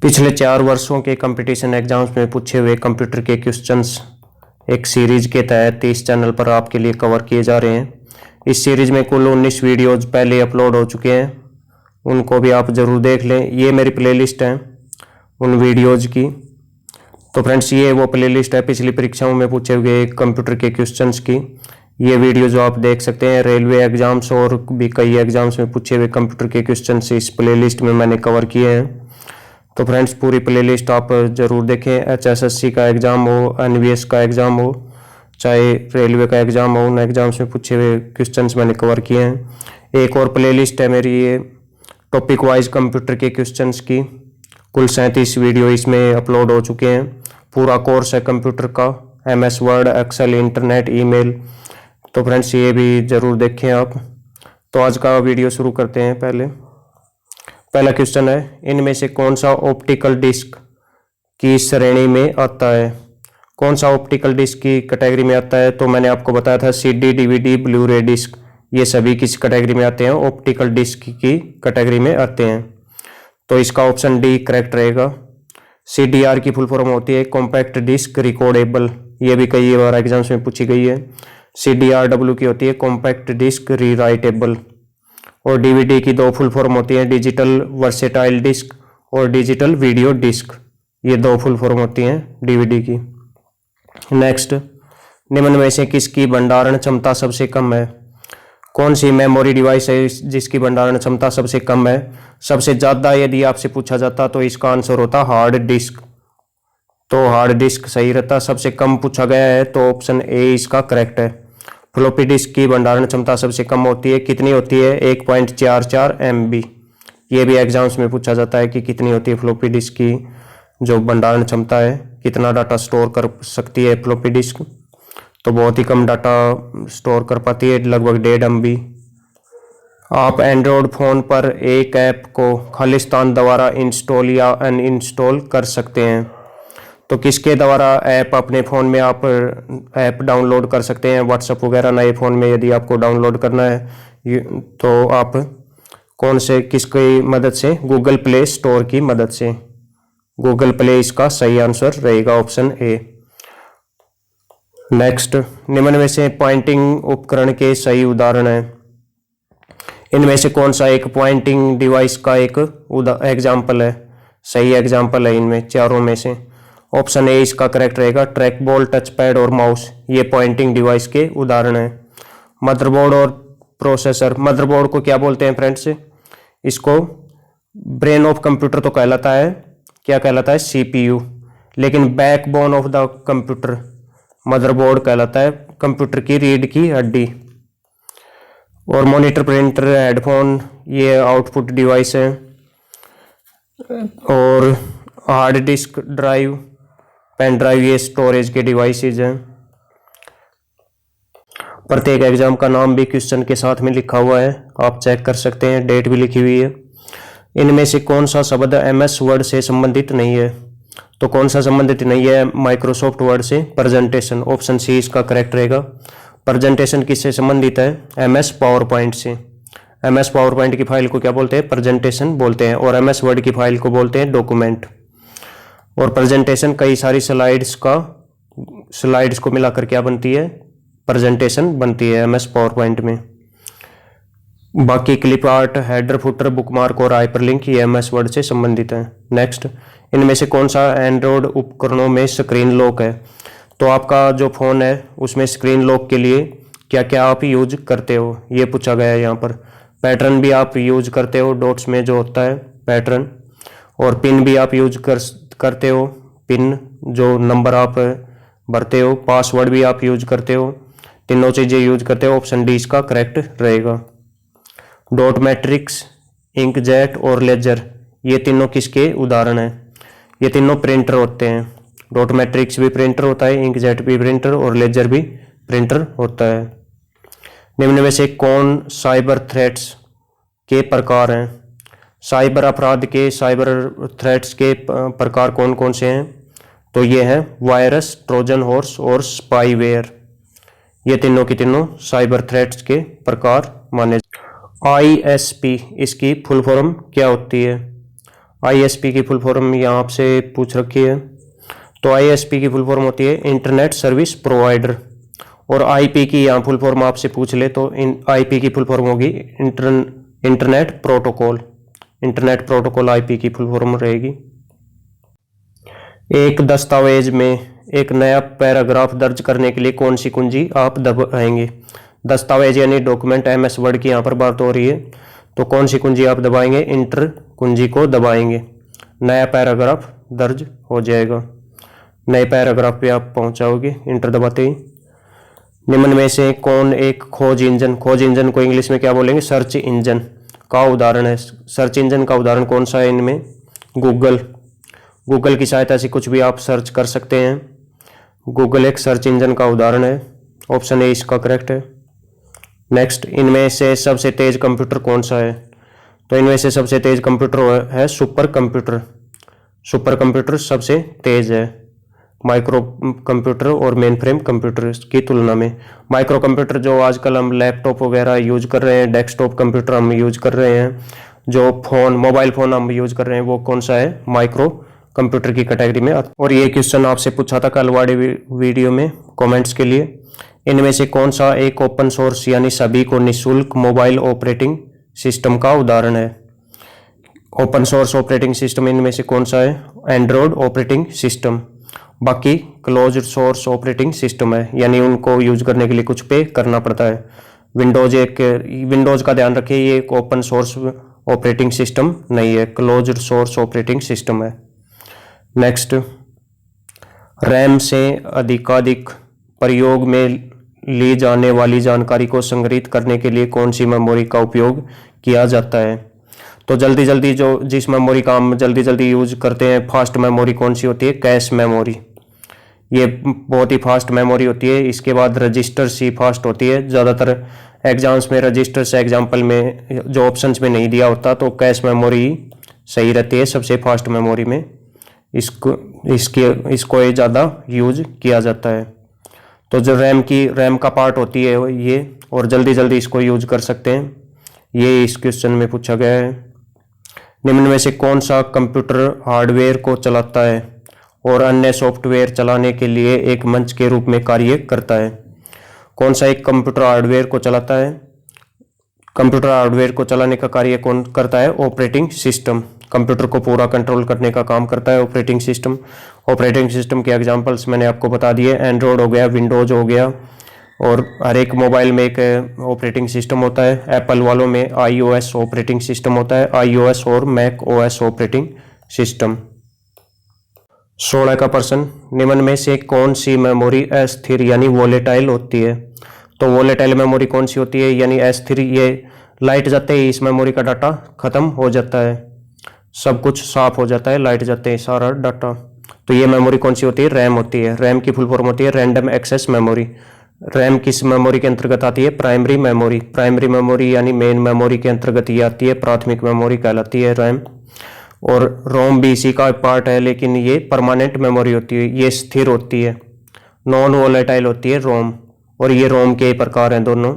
पिछले 4 वर्षों के कंपटीशन एग्जाम्स में पूछे हुए कंप्यूटर के क्वेश्चंस एक सीरीज के तहत इस चैनल पर आपके लिए कवर किए जा रहे हैं। इस सीरीज में कुल 19 वीडियोज पहले अपलोड हो चुके हैं, उनको भी आप ज़रूर देख लें। ये मेरी प्लेलिस्ट है उन वीडियोज़ की। तो फ्रेंड्स, ये वो प्लेलिस्ट है पिछली परीक्षाओं में पूछे हुए कंप्यूटर के क्वेश्चंस की। ये वीडियो जो आप देख सकते हैं, रेलवे एग्जाम्स और भी कई एग्जाम्स में पूछे हुए कंप्यूटर के क्वेश्चंस इस प्लेलिस्ट में मैंने कवर किए हैं। तो फ्रेंड्स, पूरी प्लेलिस्ट आप ज़रूर देखें। HSSC का एग्ज़ाम हो, NVS का एग्ज़ाम हो, चाहे रेलवे का एग्ज़ाम हो, उन एग्ज़ाम्स में पूछे हुए क्वेश्चंस मैंने कवर किए हैं। एक और प्लेलिस्ट है मेरी, ये टॉपिक वाइज कंप्यूटर के क्वेश्चंस की। कुल 37 वीडियो इसमें अपलोड हो चुके हैं। पूरा कोर्स है कंप्यूटर का, MS word, excel, internet, email. तो फ्रेंड्स, ये भी ज़रूर देखें आप। तो आज का वीडियो शुरू करते हैं। पहला क्वेश्चन है, इनमें से कौन सा ऑप्टिकल डिस्क की श्रेणी में आता है? कौन सा ऑप्टिकल डिस्क की कैटेगरी में आता है? तो मैंने आपको बताया था CD, DVD, ब्लू रे डिस्क, ये सभी किस कैटेगरी में आते हैं? ऑप्टिकल डिस्क की कैटेगरी में आते हैं। तो इसका ऑप्शन डी करेक्ट रहेगा। CDR की फुल फॉर्म होती है कॉम्पैक्ट डिस्क रिकॉर्डेबल, ये भी कई बार एग्जाम्स में पूछी गई है। CDRW की होती है कॉम्पैक्ट डिस्क रीराइटेबल। और DVD की दो फुल फॉर्म होती है, डिजिटल वर्सेटाइल डिस्क और डिजिटल वीडियो डिस्क, ये दो फुल फॉर्म होती हैं DVD की। नेक्स्ट, निम्न में से किसकी भंडारण क्षमता सबसे कम है? कौन सी मेमोरी डिवाइस है जिसकी भंडारण क्षमता सबसे कम है? सबसे ज़्यादा यदि आपसे पूछा जाता तो इसका आंसर होता हार्ड डिस्क। तो हार्ड डिस्क सही रहता। सबसे कम पूछा गया है तो ऑप्शन ए इसका करेक्ट है। फ्लॉपी डिस्क की भंडारण क्षमता सबसे कम होती है, कितनी होती है? 1.44 MB। ये भी एग्जाम्स में पूछा जाता है कि कितनी होती है फ्लॉपी डिस्क की जो भंडारण क्षमता है, कितना डाटा स्टोर कर सकती है फ्लॉपी डिस्क। तो बहुत ही कम डाटा स्टोर कर पाती है, लगभग 1.5 MB। आप एंड्रॉयड फ़ोन पर एक ऐप को खालिस्तान द्वारा इंस्टॉल या अनइंस्टॉल कर सकते हैं। तो किसके द्वारा ऐप अपने फ़ोन में आप ऐप डाउनलोड कर सकते हैं? व्हाट्सएप वगैरह नए फ़ोन में यदि आपको डाउनलोड करना है तो आप कौन से किसकी मदद से? गूगल प्ले स्टोर की मदद से। गूगल प्ले इसका सही आंसर रहेगा, ऑप्शन ए। नेक्स्ट, निम्न में से पॉइंटिंग उपकरण के सही उदाहरण है? इनमें से कौन सा एक पॉइंटिंग डिवाइस का एक एग्जाम्पल है? सही एग्जाम्पल है इनमें चारों में से। ऑप्शन ए इसका करेक्ट रहेगा। ट्रैक बॉल, टच पैड और माउस, ये पॉइंटिंग डिवाइस के उदाहरण हैं। मदरबोर्ड और प्रोसेसर, मदरबोर्ड को क्या बोलते हैं फ्रेंड्स? इसको ब्रेन ऑफ कंप्यूटर तो कहलाता है, क्या कहलाता है? CPU। लेकिन backbone of the computer motherboard कहलाता है, कंप्यूटर की रीढ़ की हड्डी। और मॉनिटर, प्रिंटर, हेडफोन, ये आउटपुट डिवाइस है। और hard disk drive, pen drive, ये स्टोरेज के डिवाइसेज हैं। प्रत्येक एग्जाम का नाम भी क्वेश्चन के साथ में लिखा हुआ है, आप चेक कर सकते हैं, डेट भी लिखी हुई है। इनमें से कौन सा शब्द MS वर्ड से संबंधित नहीं है? तो कौन सा संबंधित नहीं है माइक्रोसॉफ्ट वर्ड से? प्रेजेंटेशन, ऑप्शन सी इसका करेक्ट रहेगा। प्रेजेंटेशन किससे संबंधित है? MS पावर पॉइंट से। MS पावर पॉइंट की फाइल को क्या बोलते हैं? प्रेजेंटेशन बोलते हैं। और MS वर्ड की फाइल को बोलते हैं डॉक्यूमेंट। और प्रेजेंटेशन कई सारी स्लाइड्स को मिलाकर क्या बनती है? प्रेजेंटेशन बनती है MS पावर पॉइंट में। बाकी clip art, header, footer, bookmark और हाइपरलिंक ये MS वर्ड से संबंधित है। नेक्स्ट, इनमें से कौन सा एंड्रॉयड उपकरणों में स्क्रीन लॉक है? तो आपका जो फ़ोन है उसमें स्क्रीन लॉक के लिए क्या क्या आप यूज करते हो, ये पूछा गया है यहाँ पर। पैटर्न भी आप यूज करते हो, डॉट्स में जो होता है पैटर्न। और पिन भी आप यूज करते हो, पिन जो नंबर आप भरते हो। पासवर्ड भी आप यूज करते हो, तीनों चीज़ें यूज करते हो। ऑप्शन डी इसका करेक्ट रहेगा। डॉट मैट्रिक्स, इंकजेट और लेजर, ये तीनों किसके उदाहरण हैं? ये तीनों प्रिंटर होते हैं। डॉट मैट्रिक्स भी प्रिंटर होता है, इंकजेट भी प्रिंटर और लेजर भी प्रिंटर होता है। निम्न में से कौन साइबर थ्रेट्स के प्रकार हैं? साइबर अपराध के, साइबर थ्रेट्स के प्रकार कौन कौन से हैं? तो ये है वायरस, ट्रोजन हॉर्स और स्पाईवेयर, ये तीनों की तीनों साइबर थ्रेट्स के प्रकार माने। ISP, इसकी फुल फॉर्म क्या होती है? ISP की फुल फॉर्म यहाँ आपसे पूछ रखी है। तो ISP की फुल फॉर्म होती है इंटरनेट सर्विस प्रोवाइडर, और IP की यहाँ फुल फॉर्म आपसे पूछ ले तो IP की फुल फॉर्म होगी internet protocol. Internet protocol IP की फुल फॉर्म रहेगी। एक दस्तावेज में एक नया पैराग्राफ दर्ज करने के लिए कौन सी कुंजी आप दबाएंगे? दस्तावेज यानी डॉक्यूमेंट, MS वर्ड की यहाँ पर बात हो रही है, तो कौन सी कुंजी आप दबाएंगे? इंटर कुंजी को दबाएंगे, नया पैराग्राफ दर्ज हो जाएगा। नए पैराग्राफ पे आप पहुंच जाओगे इंटर दबाते ही। निम्न में से कौन एक खोज इंजन को इंग्लिश में क्या बोलेंगे? सर्च इंजन का उदाहरण है। सर्च इंजन का उदाहरण कौन सा है इनमें? गूगल की सहायता से कुछ भी आप सर्च कर सकते हैं। गूगल एक सर्च इंजन का उदाहरण है। ऑप्शन ए इसका करेक्ट है। नेक्स्ट, इनमें से सबसे तेज कंप्यूटर कौन सा है? तो इनमें से सबसे तेज कंप्यूटर है सुपर कंप्यूटर। सुपर कंप्यूटर सबसे तेज है माइक्रो कंप्यूटर और मेन फ्रेम कंप्यूटर की तुलना में। माइक्रो कंप्यूटर जो आजकल हम लैपटॉप वगैरह यूज कर रहे हैं, डेस्कटॉप कंप्यूटर हम यूज कर रहे हैं, जो मोबाइल फोन हम यूज कर रहे हैं, वो कौन सा है? माइक्रो कंप्यूटर की कैटेगरी में। और ये क्वेश्चन आपसे पूछा था कल वाले वीडियो में कमेंट्स के लिए। इनमें से कौन सा एक ओपन सोर्स यानी सभी को निःशुल्क मोबाइल ऑपरेटिंग सिस्टम का उदाहरण है? ओपन सोर्स ऑपरेटिंग सिस्टम इनमें से कौन सा है? Android operating system. बाकी क्लोज्ड सोर्स ऑपरेटिंग सिस्टम है, यानी उनको यूज करने के लिए कुछ पे करना पड़ता है। विंडोज का ध्यान रखिए, ये एक ओपन सोर्स ऑपरेटिंग सिस्टम नहीं है, क्लोज्ड सोर्स ऑपरेटिंग सिस्टम है। नेक्स्ट, रैम से अधिकाधिक प्रयोग में ली जाने वाली जानकारी को संग्रहित करने के लिए कौन सी मेमोरी का उपयोग किया जाता है? तो जल्दी जिस मेमोरी का हम जल्दी यूज करते हैं, फास्ट मेमोरी कौन सी होती है? Cache memory. ये बहुत ही फास्ट मेमोरी होती है। इसके बाद रजिस्टर सी फास्ट होती है। ज़्यादातर एग्जाम्स में रजिस्टर से एग्जाम्पल में जो ऑप्शंस में नहीं दिया होता, तो कैश मेमोरी सही रहती है सबसे फास्ट मेमोरी में। इसको ये ज़्यादा यूज किया जाता है। तो जो रैम का पार्ट होती है ये, और जल्दी इसको यूज कर सकते हैं, ये इस क्वेश्चन में पूछा गया है। निम्न में से कौन सा कंप्यूटर हार्डवेयर को चलाता है और अन्य सॉफ्टवेयर चलाने के लिए एक मंच के रूप में कार्य करता है? कौन सा एक कंप्यूटर हार्डवेयर को चलाता है? कंप्यूटर हार्डवेयर को चलाने का कार्य कौन करता है? Operating system. कंप्यूटर को पूरा कंट्रोल करने का काम करता है ऑपरेटिंग सिस्टम। ऑपरेटिंग सिस्टम के एग्जांपल्स मैंने आपको बता दिए, एंड्रॉयड हो गया, विंडोज हो गया, और हर एक मोबाइल में एक ऑपरेटिंग सिस्टम होता है। एप्पल वालों में iOS ऑपरेटिंग सिस्टम होता है, iOS और मैक OS ऑपरेटिंग सिस्टम। 16 का प्रश्न, निम्न में से कौन सी मेमोरी अस्थिर यानी वोलेटाइल होती है? तो वोलेटाइल मेमोरी कौन सी होती है यानी अस्थिर? ये लाइट जाते ही इस मेमोरी का डाटा खत्म हो जाता है, सब कुछ साफ हो जाता है, लाइट जाते ही सारा डाटा। तो ये मेमोरी कौन सी होती है? रैम होती है। रैम की फुल फॉर्म होती है रैंडम एक्सेस मेमोरी। रैम किस मेमोरी के अंतर्गत आती है? Primary memory. प्राइमरी मेमोरी यानी मेन मेमोरी के अंतर्गत ये आती है, प्राथमिक मेमोरी कहलाती है रैम। और रोम भी इसी का पार्ट है, लेकिन ये परमानेंट मेमोरी होती है, ये स्थिर होती है, नॉन वोलेटाइल होती है रोम। और ये रोम के प्रकार हैं दोनों।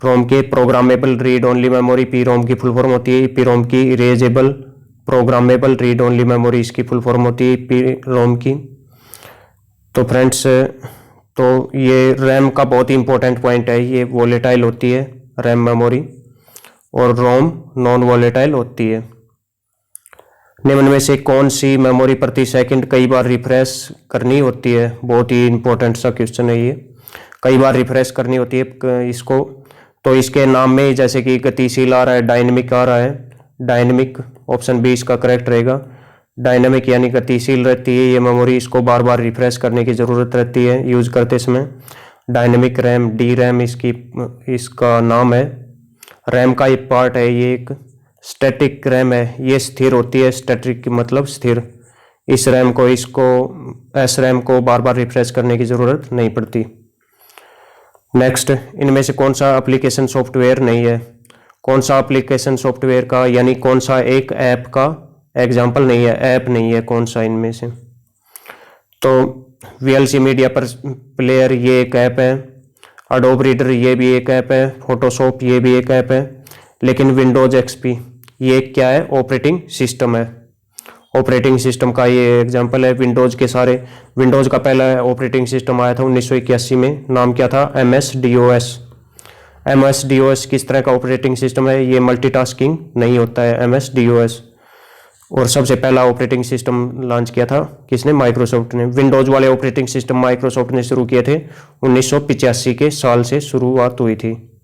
रोम के programmable read only memory P ROM की फुल फॉर्म होती है, पी रोम की erasable programmable read only memory इसकी फुल फॉर्म होती है पी रोम की। तो फ्रेंड्स, तो ये रैम का बहुत ही इंपॉर्टेंट पॉइंट है, ये वोलेटाइल होती है रैम मेमोरी, और रोम नॉन वोलेटाइल होती है। निम्न में से कौन सी मेमोरी प्रति सेकंड कई बार रिफ्रेश करनी होती है? बहुत ही इंपॉर्टेंट सा क्वेश्चन है ये, कई बार रिफ्रेश करनी होती है इसको। तो इसके नाम में जैसे कि गतिशील आ रहा है, डायनेमिक आ रहा है, डायनेमिक ऑप्शन बी इसका करेक्ट रहेगा। डायनेमिक यानी गतिशील रहती है ये मेमोरी, इसको बार बार रिफ्रेश करने की ज़रूरत रहती है यूज करते समय। डायनेमिक रैम, डी रैम इसका नाम है। रैम का एक पार्ट है, ये एक स्टैटिक रैम है, ये स्थिर होती है, स्टैटिक मतलब स्थिर। इस रैम को एस रैम को बार बार रिफ्रेश करने की ज़रूरत नहीं पड़ती। नेक्स्ट, इनमें से कौन सा एप्लीकेशन सॉफ्टवेयर नहीं है? कौन सा एप्लीकेशन सॉफ्टवेयर का यानी कौन सा एक ऐप का एग्जाम्पल नहीं है, ऐप नहीं है, कौन सा इनमें से? तो VLC मीडिया पर प्लेयर ये एक ऐप है, एडोब रीडर ये भी एक ऐप है, फोटोशॉप ये भी एक ऐप है, लेकिन विंडोज XP ये क्या है, ऑपरेटिंग सिस्टम है। ऑपरेटिंग सिस्टम का ये एग्जांपल है विंडोज़ के सारे। विंडोज़ का पहला ऑपरेटिंग सिस्टम आया था 1981 में, नाम क्या था, MS-DOS। MS-DOS किस तरह का ऑपरेटिंग सिस्टम है, ये मल्टीटास्किंग नहीं होता है MS-DOS। और सबसे पहला ऑपरेटिंग सिस्टम लॉन्च किया था किसने, माइक्रोसॉफ्ट ने। विंडोज़ वाले ऑपरेटिंग सिस्टम माइक्रोसॉफ्ट ने शुरू किए थे 1985 के साल से शुरुआत हुई थी।